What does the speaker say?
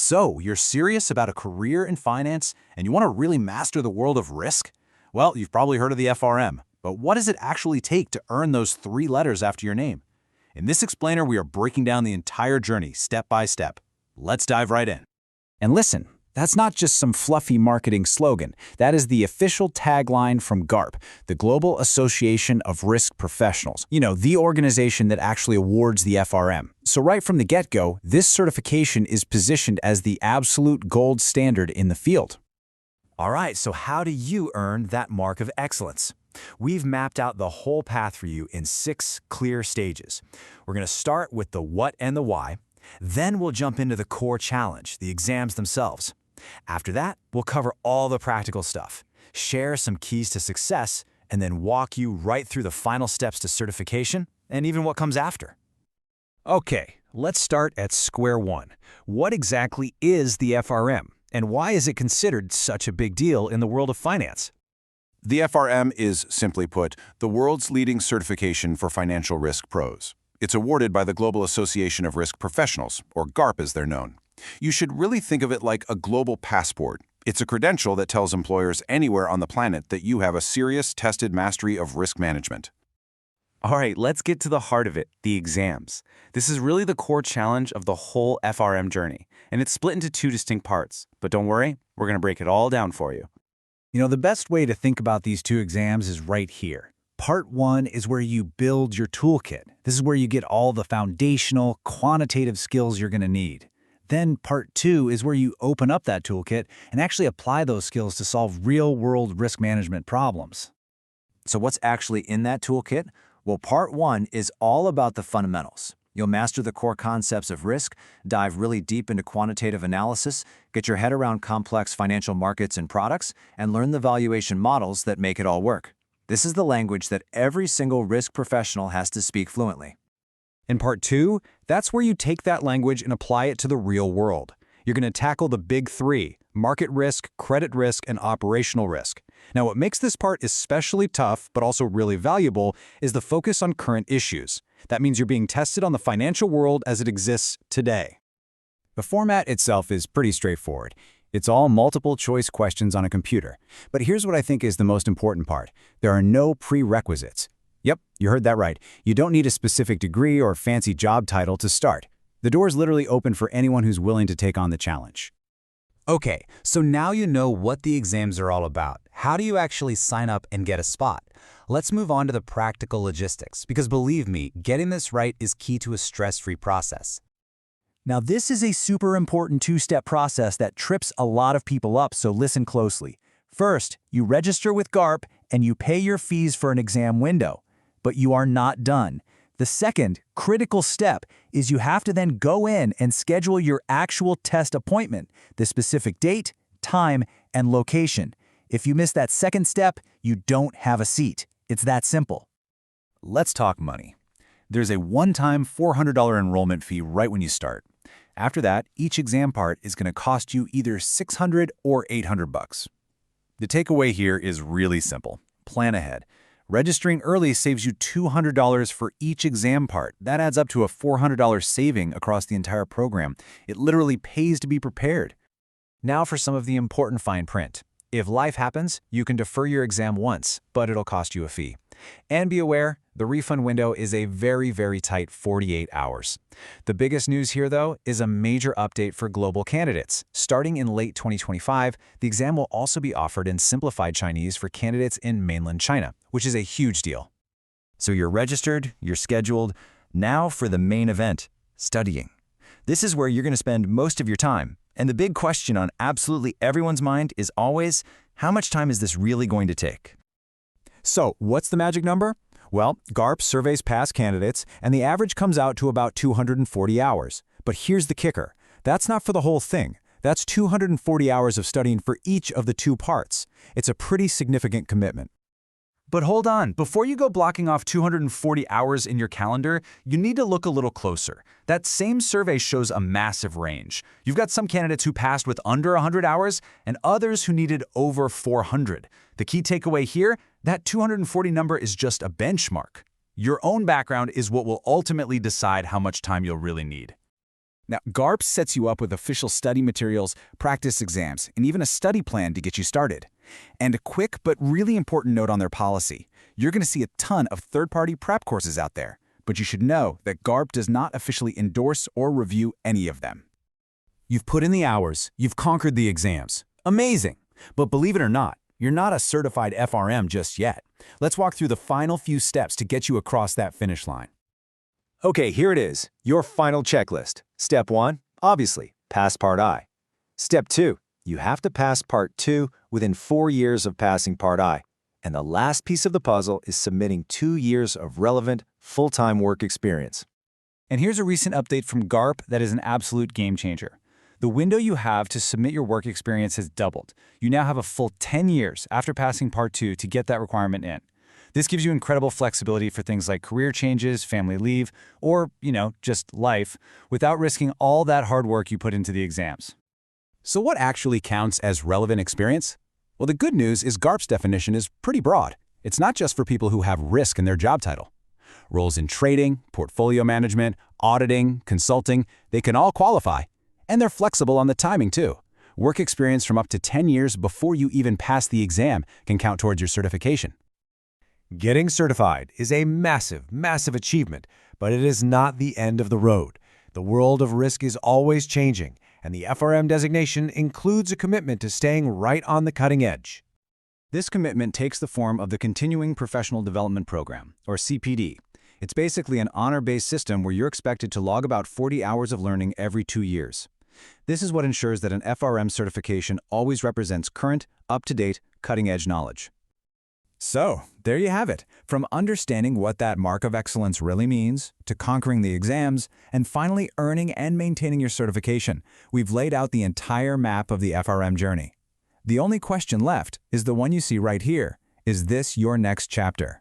So, you're serious about a career in finance and you want to really master the world of risk? Well, you've probably heard of the FRM, but what does it actually take to earn those 3 letters after your name? In this explainer, we are breaking down the entire journey step by step. Let's dive right in. And listen, that's not just some fluffy marketing slogan. That is the official tagline from GARP, the Global Association of Risk Professionals. You know, the organization that actually awards the FRM. So right from the get-go, this certification is positioned as the absolute gold standard in the field. All right, so how do you earn that mark of excellence? We've mapped out the whole path for you in 6 clear stages. We're going to start with the what and the why. Then we'll jump into the core challenge, the exams themselves. After that, we'll cover all the practical stuff, share some keys to success, and then walk you right through the final steps to certification and even what comes after. Okay, let's start at square one. What exactly is the FRM, and why is it considered such a big deal in the world of finance? The FRM is, simply put, the world's leading certification for financial risk pros. It's awarded by the Global Association of Risk Professionals, or GARP as they're known. You should really think of it like a global passport. It's a credential that tells employers anywhere on the planet that you have a serious, tested mastery of risk management. All right, let's get to the heart of it, the exams. This is really the core challenge of the whole FRM journey, and it's split into 2 distinct parts. But don't worry, we're going to break it all down for you. You know, the best way to think about these 2 exams is right here. Part 1 is where you build your toolkit. This is where you get all the foundational, quantitative skills you're going to need. Then Part 2 is where you open up that toolkit and actually apply those skills to solve real-world risk management problems. So what's actually in that toolkit? Well, Part 1 is all about the fundamentals. You'll master the core concepts of risk, dive really deep into quantitative analysis, get your head around complex financial markets and products, and learn the valuation models that make it all work. This is the language that every single risk professional has to speak fluently. In Part 2, that's where you take that language and apply it to the real world. You're going to tackle the big 3, market risk, credit risk, and operational risk. Now, what makes this part especially tough, but also really valuable, is the focus on current issues. That means you're being tested on the financial world as it exists today. The format itself is pretty straightforward. It's all multiple-choice questions on a computer. But here's what I think is the most important part. There are no prerequisites. Yep, you heard that right. You don't need a specific degree or fancy job title to start. The door is literally open for anyone who's willing to take on the challenge. Okay, so now you know what the exams are all about. How do you actually sign up and get a spot? Let's move on to the practical logistics, because believe me, getting this right is key to a stress-free process. Now, this is a super important 2-step process that trips a lot of people up, so listen closely. First, you register with GARP and you pay your fees for an exam window. But you are not done. The second critical step is you have to then go in and schedule your actual test appointment, the specific date, time, and location. If you miss that second step, you don't have a seat. It's that simple. Let's talk money. There's a one-time $400 enrollment fee right when you start. After that, each exam part is going to cost you either $600 or $800. The takeaway here is really simple. Plan ahead. Registering early saves you $200 for each exam part. That adds up to a $400 saving across the entire program. It literally pays to be prepared. Now for some of the important fine print. If life happens, you can defer your exam once, but it'll cost you a fee. And be aware, the refund window is a very, very tight 48 hours. The biggest news here, though, is a major update for global candidates. Starting in late 2025, the exam will also be offered in simplified Chinese for candidates in mainland China, which is a huge deal. So you're registered, you're scheduled. Now for the main event, studying. This is where you're going to spend most of your time. And the big question on absolutely everyone's mind is always, how much time is this really going to take? So, what's the magic number? Well, GARP surveys past candidates, and the average comes out to about 240 hours. But here's the kicker. That's not for the whole thing. That's 240 hours of studying for each of the 2 parts. It's a pretty significant commitment. But hold on, before you go blocking off 240 hours in your calendar, you need to look a little closer. That same survey shows a massive range. You've got some candidates who passed with under 100 hours and others who needed over 400. The key takeaway here, that 240 number is just a benchmark. Your own background is what will ultimately decide how much time you'll really need. Now, GARP sets you up with official study materials, practice exams, and even a study plan to get you started. And a quick but really important note on their policy. You're going to see a ton of third-party prep courses out there, but you should know that GARP does not officially endorse or review any of them. You've put in the hours, you've conquered the exams. Amazing! But believe it or not, you're not a certified FRM just yet. Let's walk through the final few steps to get you across that finish line. Okay, here it is, your final checklist. Step 1, obviously, pass Part I. Step 2, you have to pass Part 2 within 4 years of passing Part I. And the last piece of the puzzle is submitting 2 years of relevant, full-time work experience. And here's a recent update from GARP that is an absolute game changer. The window you have to submit your work experience has doubled. You now have a full 10 years after passing Part 2 to get that requirement in. This gives you incredible flexibility for things like career changes, family leave, or, just life, without risking all that hard work you put into the exams. So what actually counts as relevant experience? Well, the good news is GARP's definition is pretty broad. It's not just for people who have risk in their job title. Roles in trading, portfolio management, auditing, consulting, they can all qualify. And they're flexible on the timing, too. Work experience from up to 10 years before you even pass the exam can count towards your certification. Getting certified is a massive, massive achievement, but it is not the end of the road. The world of risk is always changing, and the FRM designation includes a commitment to staying right on the cutting edge. This commitment takes the form of the Continuing Professional Development Program, or CPD. It's basically an honor-based system where you're expected to log about 40 hours of learning every 2 years. This is what ensures that an FRM certification always represents current, up-to-date, cutting-edge knowledge. So, there you have it. From understanding what that mark of excellence really means, to conquering the exams, and finally earning and maintaining your certification, we've laid out the entire map of the FRM journey. The only question left is the one you see right here. Is this your next chapter?